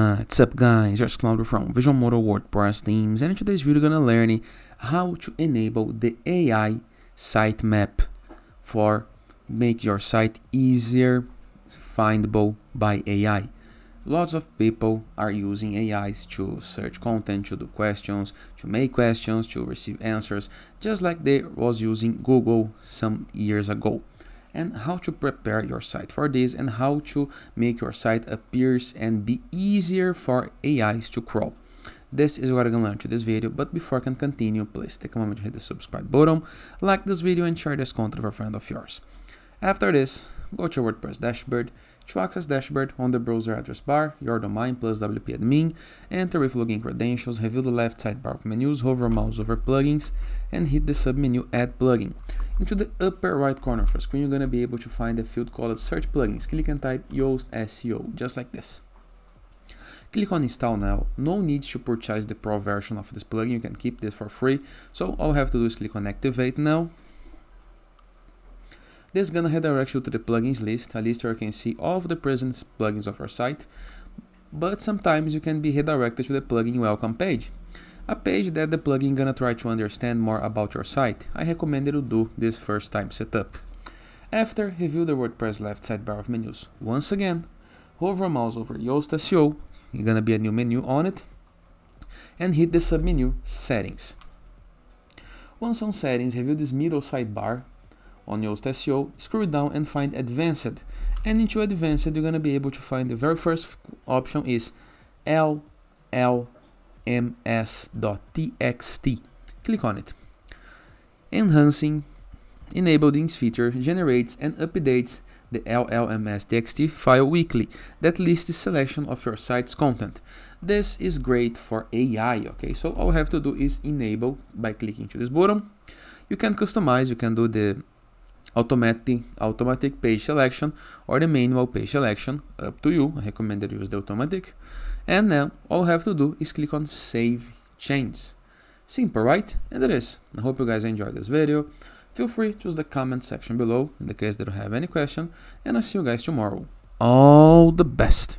What's up guys, here's Claude from Visual Model WordPress themes, and in today's video we're gonna learn how to enable the AI sitemap for make your site easier findable by AI. Lots of people are using AIs to search content, to do questions, to make questions, to receive answers, just like they was using Google some years ago. And how to prepare your site for this, and how to make your site appears and be easier for AIs to crawl. This is what I'm gonna learn to this video, but before I can continue, please take a moment to hit the subscribe button, like this video, and share this content with a friend of yours. After this, go to your WordPress dashboard. To access dashboard, on the browser address bar, your domain plus WP admin, enter with login credentials, review the left sidebar of menus, hover mouse over plugins, and hit the submenu add plugin. Into the upper right corner of your screen, you're going to be able to find a field called search plugins. Click and type Yoast SEO, just like this. Click on install now. No need to purchase the pro version of this plugin, you can keep this for free. So all you have to do is click on activate now. This is going to redirect you to the plugins list, a list where you can see all of the present plugins of your site, but sometimes you can be redirected to the plugin welcome page, a page that the plugin gonna try to understand more about your site. I recommend you do this first time setup. After, review the WordPress left sidebar of menus. Once again, hover mouse over Yoast SEO, you're gonna be a new menu on it, and hit the submenu settings. Once on settings, review this middle sidebar. On Yoast SEO, scroll down and find advanced, and into advanced you're going to be able to find the very first option is llms.txt. Click on it. Enhancing enable this feature generates and updates the llms.txt file weekly that lists the selection of your site's content. This is great for AI, okay? So all you have to do is enable by clicking to this button. You can customize, you can do the automatic page selection or the manual page selection, up to you. I recommend that you use the automatic. And now all you have to do is click on save changes. Simple, right? And it is. I hope you guys enjoyed this video. Feel free to use the comment section below in the case that you have any question, and I'll see you guys tomorrow. All the best.